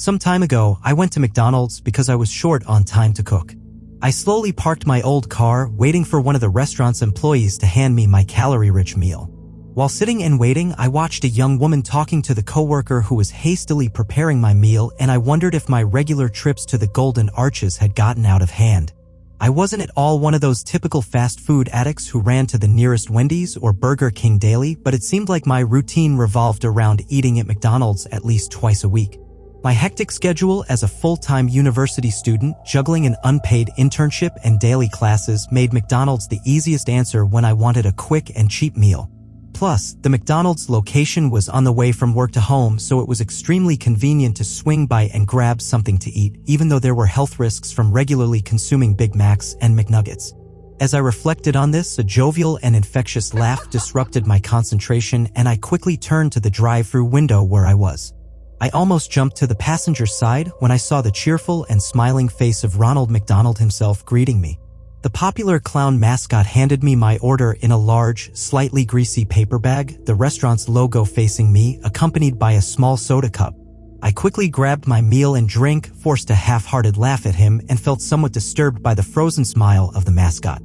Some time ago, I went to McDonald's because I was short on time to cook. I slowly parked my old car, waiting for one of the restaurant's employees to hand me my calorie-rich meal. While sitting and waiting, I watched a young woman talking to the coworker who was hastily preparing my meal, and I wondered if my regular trips to the Golden Arches had gotten out of hand. I wasn't at all one of those typical fast food addicts who ran to the nearest Wendy's or Burger King daily, but it seemed like my routine revolved around eating at McDonald's at least twice a week. My hectic schedule as a full-time university student, juggling an unpaid internship and daily classes, made McDonald's the easiest answer when I wanted a quick and cheap meal. Plus, the McDonald's location was on the way from work to home, so it was extremely convenient to swing by and grab something to eat, even though there were health risks from regularly consuming Big Macs and McNuggets. As I reflected on this, a jovial and infectious laugh disrupted my concentration, and I quickly turned to the drive-thru window where I was. I almost jumped to the passenger side when I saw the cheerful and smiling face of Ronald McDonald himself greeting me. The popular clown mascot handed me my order in a large, slightly greasy paper bag, the restaurant's logo facing me, accompanied by a small soda cup. I quickly grabbed my meal and drink, forced a half-hearted laugh at him, and felt somewhat disturbed by the frozen smile of the mascot.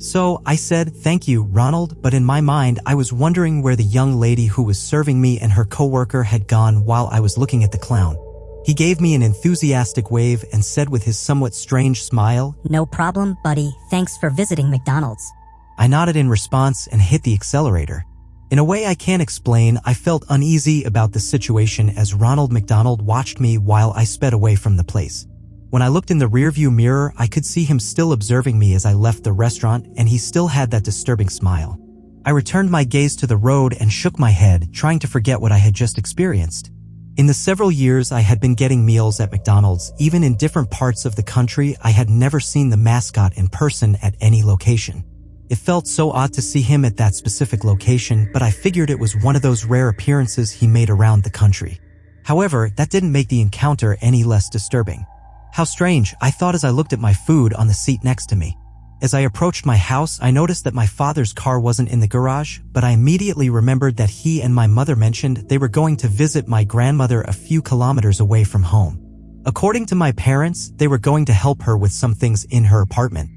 So, I said, "Thank you, Ronald," but in my mind I was wondering where the young lady who was serving me and her coworker had gone while I was looking at the clown. He gave me an enthusiastic wave and said with his somewhat strange smile, "No problem, buddy. Thanks for visiting McDonald's." I nodded in response and hit the accelerator. In a way I can't explain, I felt uneasy about the situation as Ronald McDonald watched me while I sped away from the place. When I looked in the rearview mirror, I could see him still observing me as I left the restaurant, and he still had that disturbing smile. I returned my gaze to the road and shook my head, trying to forget what I had just experienced. In the several years I had been getting meals at McDonald's, even in different parts of the country, I had never seen the mascot in person at any location. It felt so odd to see him at that specific location, but I figured it was one of those rare appearances he made around the country. However, that didn't make the encounter any less disturbing. How strange, I thought as I looked at my food on the seat next to me. As I approached my house, I noticed that my father's car wasn't in the garage, but I immediately remembered that he and my mother mentioned they were going to visit my grandmother a few kilometers away from home. According to my parents, they were going to help her with some things in her apartment.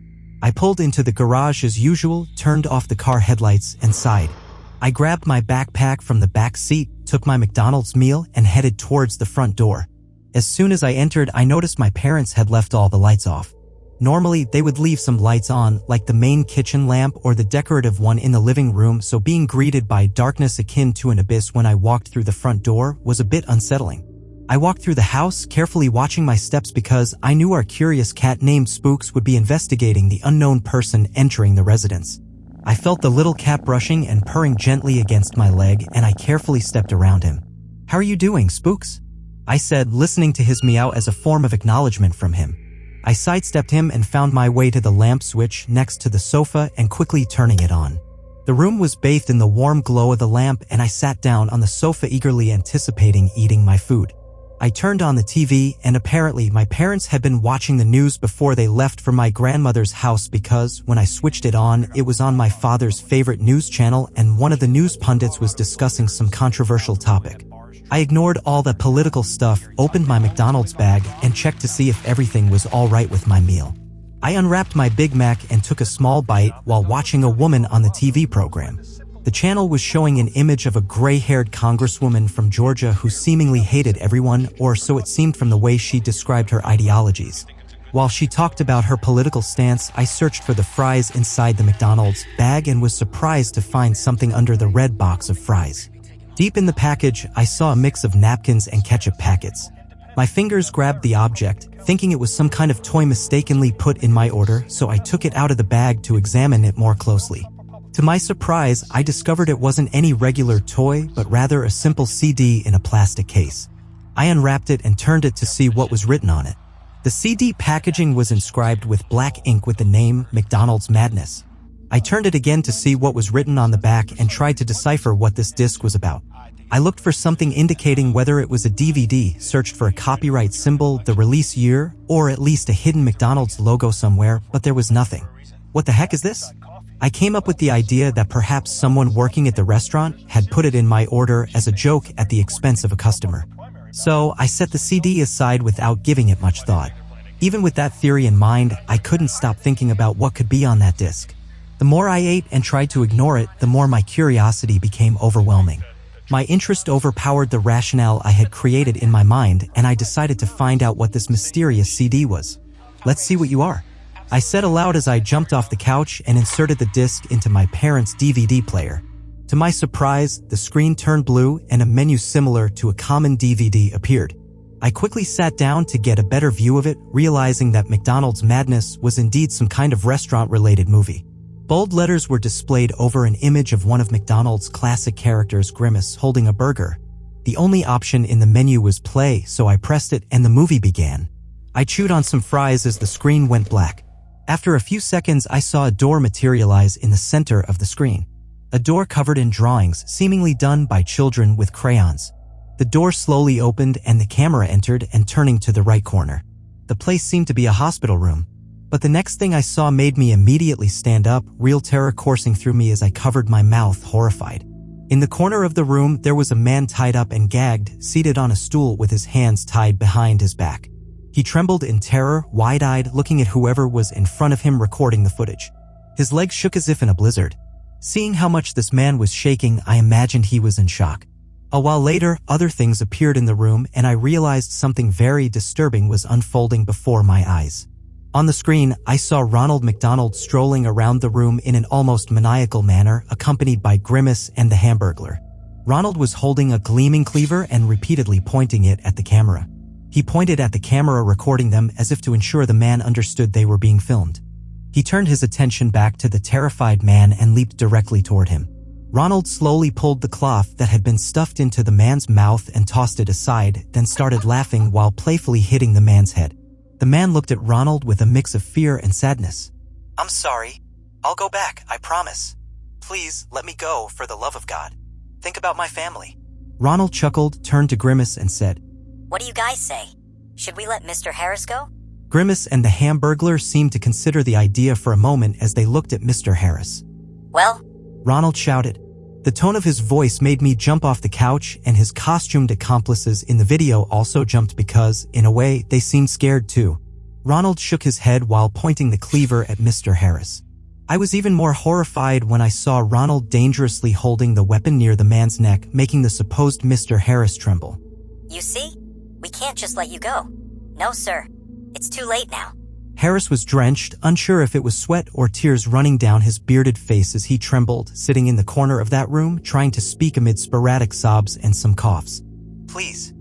I pulled into the garage as usual, turned off the car headlights, and sighed. I grabbed my backpack from the back seat, took my McDonald's meal, and headed towards the front door. As soon as I entered, I noticed my parents had left all the lights off. Normally, they would leave some lights on, like the main kitchen lamp or the decorative one in the living room, so being greeted by darkness akin to an abyss when I walked through the front door was a bit unsettling. I walked through the house, carefully watching my steps because I knew our curious cat named Spooks would be investigating the unknown person entering the residence. I felt the little cat brushing and purring gently against my leg, and I carefully stepped around him. "How are you doing, Spooks?" I said, listening to his meow as a form of acknowledgement from him. I sidestepped him and found my way to the lamp switch next to the sofa and quickly turning it on. The room was bathed in the warm glow of the lamp, and I sat down on the sofa eagerly anticipating eating my food. I turned on the TV, and apparently my parents had been watching the news before they left for my grandmother's house because when I switched it on, it was on my father's favorite news channel, and one of the news pundits was discussing some controversial topic. I ignored all the political stuff, opened my McDonald's bag, and checked to see if everything was all right with my meal. I unwrapped my Big Mac and took a small bite while watching a woman on the TV program. The channel was showing an image of a gray-haired congresswoman from Georgia who seemingly hated everyone, or so it seemed from the way she described her ideologies. While she talked about her political stance, I searched for the fries inside the McDonald's bag and was surprised to find something under the red box of fries. Deep in the package, I saw a mix of napkins and ketchup packets. My fingers grabbed the object, thinking it was some kind of toy mistakenly put in my order, so I took it out of the bag to examine it more closely. To my surprise, I discovered it wasn't any regular toy, but rather a simple CD in a plastic case. I unwrapped it and turned it to see what was written on it. The CD packaging was inscribed with black ink with the name McDonald's Madness. I turned it again to see what was written on the back and tried to decipher what this disc was about. I looked for something indicating whether it was a DVD, searched for a copyright symbol, the release year, or at least a hidden McDonald's logo somewhere, but there was nothing. What the heck is this? I came up with the idea that perhaps someone working at the restaurant had put it in my order as a joke at the expense of a customer. So I set the CD aside without giving it much thought. Even with that theory in mind, I couldn't stop thinking about what could be on that disc. The more I ate and tried to ignore it, the more my curiosity became overwhelming. My interest overpowered the rationale I had created in my mind, and I decided to find out what this mysterious CD was. Let's see what you are, I said aloud as I jumped off the couch and inserted the disc into my parents' DVD player. To my surprise, the screen turned blue and a menu similar to a common DVD appeared. I quickly sat down to get a better view of it, realizing that McDonald's Madness was indeed some kind of restaurant-related movie. Bold letters were displayed over an image of one of McDonald's classic characters, Grimace, holding a burger. The only option in the menu was play, so I pressed it and the movie began. I chewed on some fries as the screen went black. After a few seconds, I saw a door materialize in the center of the screen. A door covered in drawings, seemingly done by children with crayons. The door slowly opened and the camera entered and turning to the right corner. The place seemed to be a hospital room. But the next thing I saw made me immediately stand up, real terror coursing through me as I covered my mouth, horrified. In the corner of the room, there was a man tied up and gagged, seated on a stool with his hands tied behind his back. He trembled in terror, wide-eyed, looking at whoever was in front of him recording the footage. His legs shook as if in a blizzard. Seeing how much this man was shaking, I imagined he was in shock. A while later, other things appeared in the room and I realized something very disturbing was unfolding before my eyes. On the screen, I saw Ronald McDonald strolling around the room in an almost maniacal manner, accompanied by Grimace and the Hamburglar. Ronald was holding a gleaming cleaver and repeatedly pointing it at the camera. He pointed at the camera recording them as if to ensure the man understood they were being filmed. He turned his attention back to the terrified man and leaped directly toward him. Ronald slowly pulled the cloth that had been stuffed into the man's mouth and tossed it aside, then started laughing while playfully hitting the man's head. The man looked at Ronald with a mix of fear and sadness. "I'm sorry. I'll go back, I promise. Please, let me go, for the love of God. Think about my family." Ronald chuckled, turned to Grimace and said, What do you guys say? Should we let Mr. Harris go? Grimace and the Hamburglar seemed to consider the idea for a moment as they looked at Mr. Harris. Well, Ronald shouted. The tone of his voice made me jump off the couch, and his costumed accomplices in the video also jumped because, in a way, they seemed scared too. Ronald shook his head while pointing the cleaver at Mr. Harris. I was even more horrified when I saw Ronald dangerously holding the weapon near the man's neck, making the supposed Mr. Harris tremble. You see? We can't just let you go. No, sir. It's too late now. Harris was drenched, unsure if it was sweat or tears running down his bearded face as he trembled, sitting in the corner of that room, trying to speak amid sporadic sobs and some coughs. Please.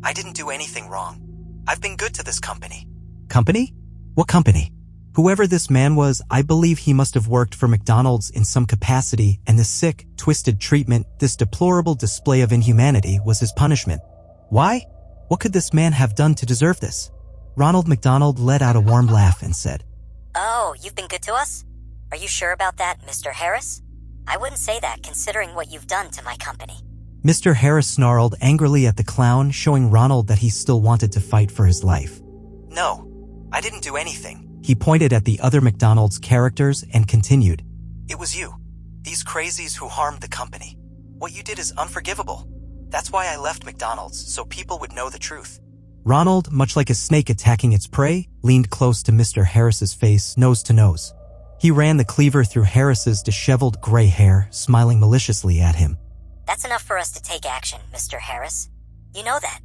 I didn't do anything wrong. I've been good to this company. Company? What company? Whoever this man was, I believe he must have worked for McDonald's in some capacity, and this sick, twisted treatment, this deplorable display of inhumanity was his punishment. Why? What could this man have done to deserve this? Ronald McDonald let out a warm laugh and said, Oh, you've been good to us? Are you sure about that, Mr. Harris? I wouldn't say that considering what you've done to my company. Mr. Harris snarled angrily at the clown, showing Ronald that he still wanted to fight for his life. No, I didn't do anything. He pointed at the other McDonald's characters and continued. It was you. These crazies who harmed the company. What you did is unforgivable. That's why I left McDonald's, so people would know the truth. Ronald, much like a snake attacking its prey, leaned close to Mr. Harris's face, nose to nose. He ran the cleaver through Harris's disheveled gray hair, smiling maliciously at him. That's enough for us to take action, Mr. Harris. You know that.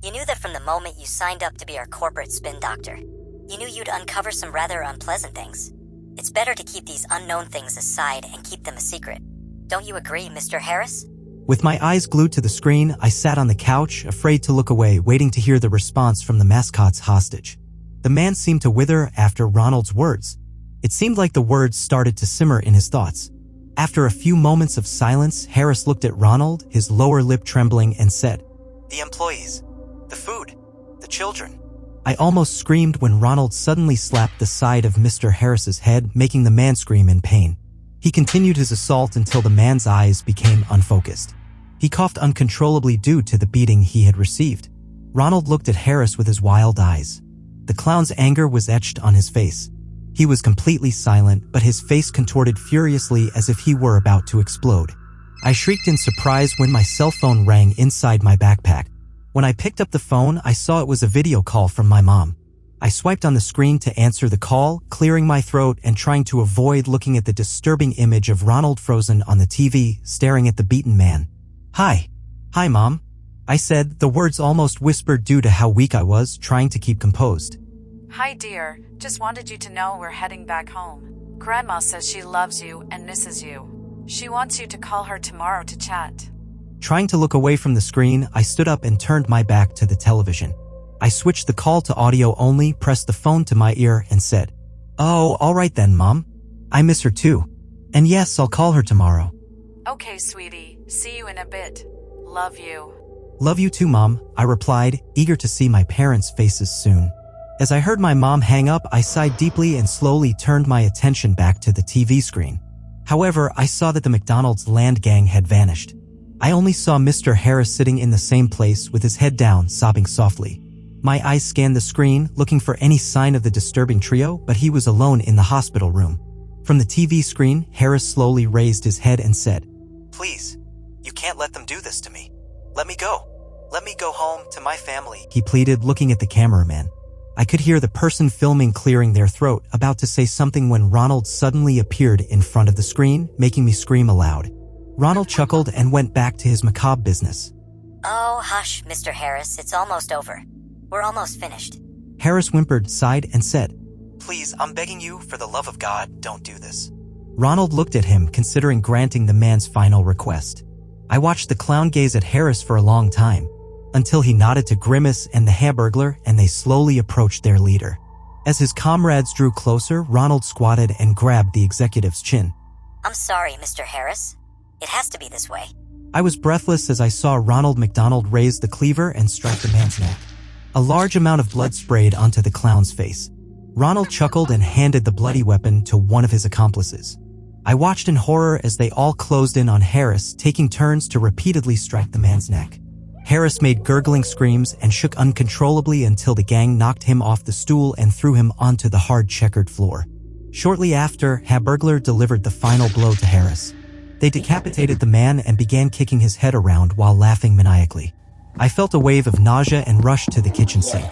You knew that from the moment you signed up to be our corporate spin doctor. You knew you'd uncover some rather unpleasant things. It's better to keep these unknown things aside and keep them a secret. Don't you agree, Mr. Harris? With my eyes glued to the screen, I sat on the couch, afraid to look away, waiting to hear the response from the mascot's hostage. The man seemed to wither after Ronald's words. It seemed like the words started to simmer in his thoughts. After a few moments of silence, Harris looked at Ronald, his lower lip trembling, and said, The employees. The food. The children. I almost screamed when Ronald suddenly slapped the side of Mr. Harris's head, making the man scream in pain. He continued his assault until the man's eyes became unfocused. He coughed uncontrollably due to the beating he had received. Ronald looked at Harris with his wild eyes. The clown's anger was etched on his face. He was completely silent, but his face contorted furiously as if he were about to explode. I shrieked in surprise when my cell phone rang inside my backpack. When I picked up the phone, I saw it was a video call from my mom. I swiped on the screen to answer the call, clearing my throat and trying to avoid looking at the disturbing image of Ronald frozen on the TV, staring at the beaten man. Hi. Hi, Mom. I said, the words almost whispered due to how weak I was, trying to keep composed. Hi, dear. Just wanted you to know we're heading back home. Grandma says she loves you and misses you. She wants you to call her tomorrow to chat. Trying to look away from the screen, I stood up and turned my back to the television. I switched the call to audio only, pressed the phone to my ear, and said, "Oh, all right then, Mom. I miss her too. And yes, I'll call her tomorrow." Okay, sweetie. See you in a bit. Love you. Love you too, Mom, I replied, eager to see my parents' faces soon. As I heard my mom hang up, I sighed deeply and slowly turned my attention back to the TV screen. However, I saw that the McDonald's land gang had vanished. I only saw Mr. Harris sitting in the same place with his head down, sobbing softly. My eyes scanned the screen, looking for any sign of the disturbing trio, but he was alone in the hospital room. From the TV screen, Harris slowly raised his head and said, "Please, you can't let them do this to me. Let me go. Let me go home to my family," he pleaded, looking at the cameraman. I could hear the person filming clearing their throat, about to say something when Ronald suddenly appeared in front of the screen, making me scream aloud. Ronald chuckled and went back to his macabre business. Oh, hush, Mr. Harris. It's almost over. We're almost finished. Harris whimpered, sighed, and said, "Please, I'm begging you, for the love of God, don't do this." Ronald looked at him, considering granting the man's final request. I watched the clown gaze at Harris for a long time, until he nodded to Grimace and the Hamburglar, and they slowly approached their leader. As his comrades drew closer, Ronald squatted and grabbed the executive's chin. I'm sorry, Mr. Harris. It has to be this way. I was breathless as I saw Ronald McDonald raise the cleaver and strike the man's neck. A large amount of blood sprayed onto the clown's face. Ronald chuckled and handed the bloody weapon to one of his accomplices. I watched in horror as they all closed in on Harris, taking turns to repeatedly strike the man's neck. Harris made gurgling screams and shook uncontrollably until the gang knocked him off the stool and threw him onto the hard checkered floor. Shortly after, Hamburglar delivered the final blow to Harris. They decapitated the man and began kicking his head around while laughing maniacally. I felt a wave of nausea and rushed to the kitchen sink.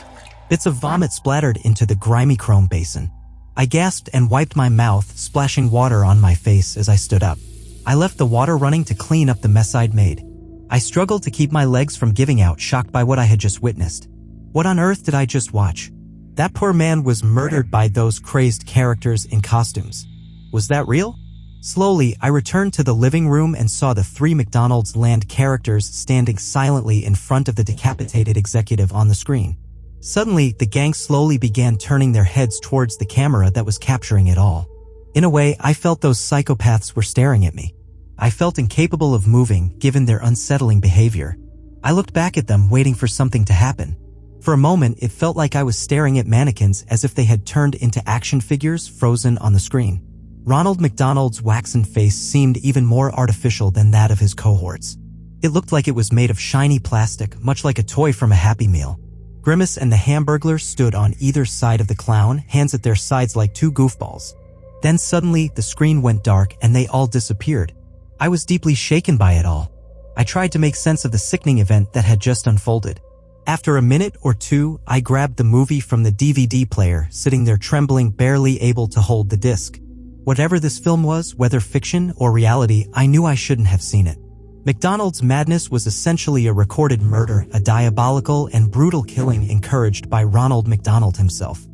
Bits of vomit splattered into the grimy chrome basin. I gasped and wiped my mouth, splashing water on my face as I stood up. I left the water running to clean up the mess I'd made. I struggled to keep my legs from giving out, shocked by what I had just witnessed. What on earth did I just watch? That poor man was murdered by those crazed characters in costumes. Was that real? Slowly, I returned to the living room and saw the three McDonald's land characters standing silently in front of the decapitated executive on the screen. Suddenly, the gang slowly began turning their heads towards the camera that was capturing it all. In a way, I felt those psychopaths were staring at me. I felt incapable of moving, given their unsettling behavior. I looked back at them, waiting for something to happen. For a moment, it felt like I was staring at mannequins as if they had turned into action figures frozen on the screen. Ronald McDonald's waxen face seemed even more artificial than that of his cohorts. It looked like it was made of shiny plastic, much like a toy from a Happy Meal. Grimace and the Hamburglar stood on either side of the clown, hands at their sides like two goofballs. Then suddenly, the screen went dark and they all disappeared. I was deeply shaken by it all. I tried to make sense of the sickening event that had just unfolded. After a minute or two, I grabbed the movie from the DVD player, sitting there trembling, barely able to hold the disc. Whatever this film was, whether fiction or reality, I knew I shouldn't have seen it. McDonald's madness was essentially a recorded murder, a diabolical and brutal killing encouraged by Ronald McDonald himself.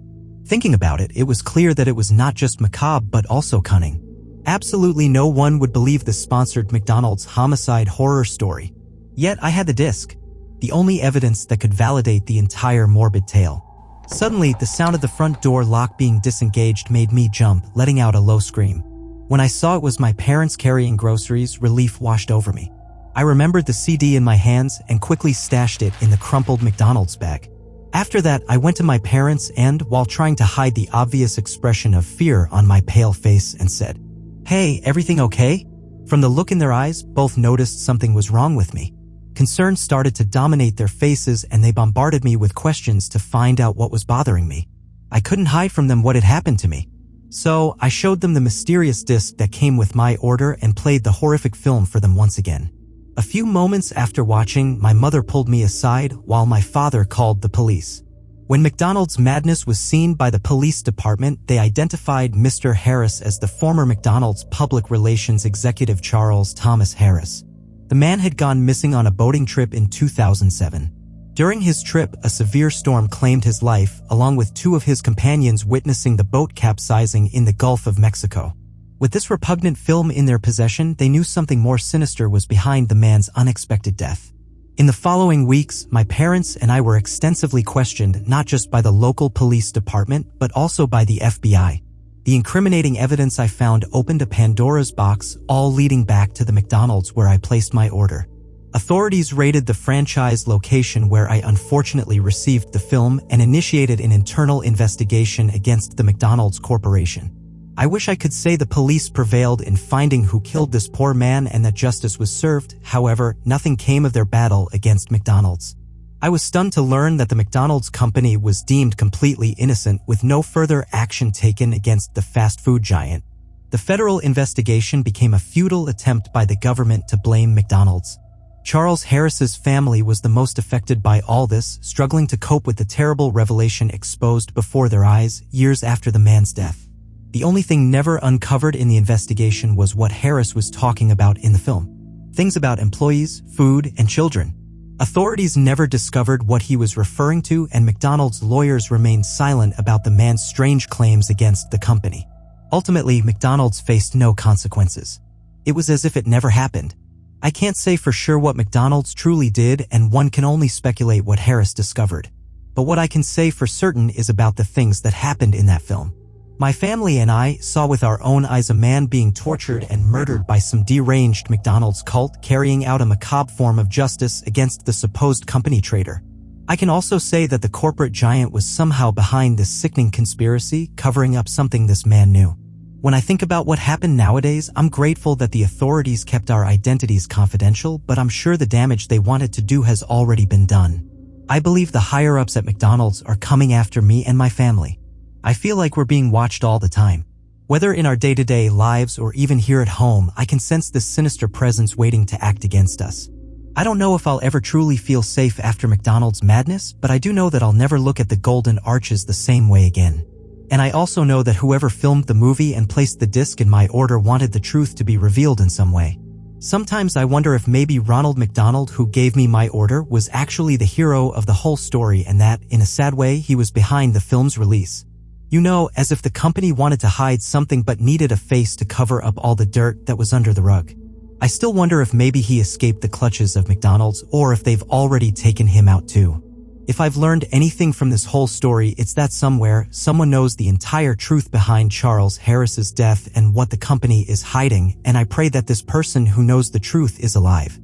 Thinking about it, it was clear that it was not just macabre but also cunning. Absolutely no one would believe this sponsored McDonald's homicide horror story. Yet I had the disc, the only evidence that could validate the entire morbid tale. Suddenly, the sound of the front door lock being disengaged made me jump, letting out a low scream. When I saw it was my parents carrying groceries, relief washed over me. I remembered the CD in my hands and quickly stashed it in the crumpled McDonald's bag. After that, I went to my parents and, while trying to hide the obvious expression of fear on my pale face, and said, "Hey, everything okay?" From the look in their eyes, both noticed something was wrong with me. Concern started to dominate their faces and they bombarded me with questions to find out what was bothering me. I couldn't hide from them what had happened to me. So, I showed them the mysterious disc that came with my order and played the horrific film for them once again. A few moments after watching, my mother pulled me aside while my father called the police. When McDonald's madness was seen by the police department, they identified Mr. Harris as the former McDonald's public relations executive Charles Thomas Harris. The man had gone missing on a boating trip in 2007. During his trip, a severe storm claimed his life, along with two of his companions witnessing the boat capsizing in the Gulf of Mexico. With this repugnant film in their possession, they knew something more sinister was behind the man's unexpected death. In the following weeks, my parents and I were extensively questioned not just by the local police department, but also by the FBI. The incriminating evidence I found opened a Pandora's box, all leading back to the McDonald's where I placed my order. Authorities raided the franchise location where I unfortunately received the film and initiated an internal investigation against the McDonald's Corporation. I wish I could say the police prevailed in finding who killed this poor man and that justice was served. However, nothing came of their battle against McDonald's. I was stunned to learn that the McDonald's company was deemed completely innocent with no further action taken against the fast food giant. The federal investigation became a futile attempt by the government to blame McDonald's. Charles Harris's family was the most affected by all this, struggling to cope with the terrible revelation exposed before their eyes years after the man's death. The only thing never uncovered in the investigation was what Harris was talking about in the film. Things about employees, food, and children. Authorities never discovered what he was referring to, and McDonald's lawyers remained silent about the man's strange claims against the company. Ultimately, McDonald's faced no consequences. It was as if it never happened. I can't say for sure what McDonald's truly did, and one can only speculate what Harris discovered. But what I can say for certain is about the things that happened in that film. My family and I saw with our own eyes a man being tortured and murdered by some deranged McDonald's cult carrying out a macabre form of justice against the supposed company traitor. I can also say that the corporate giant was somehow behind this sickening conspiracy, covering up something this man knew. When I think about what happened nowadays, I'm grateful that the authorities kept our identities confidential, but I'm sure the damage they wanted to do has already been done. I believe the higher-ups at McDonald's are coming after me and my family. I feel like we're being watched all the time. Whether in our day-to-day lives or even here at home, I can sense this sinister presence waiting to act against us. I don't know if I'll ever truly feel safe after McDonald's madness, but I do know that I'll never look at the Golden Arches the same way again. And I also know that whoever filmed the movie and placed the disc in my order wanted the truth to be revealed in some way. Sometimes I wonder if maybe Ronald McDonald, who gave me my order, was actually the hero of the whole story and that, in a sad way, he was behind the film's release. You know, as if the company wanted to hide something but needed a face to cover up all the dirt that was under the rug. I still wonder if maybe he escaped the clutches of McDonald's or if they've already taken him out too. If I've learned anything from this whole story, it's that somewhere, someone knows the entire truth behind Charles Harris's death and what the company is hiding, and I pray that this person who knows the truth is alive.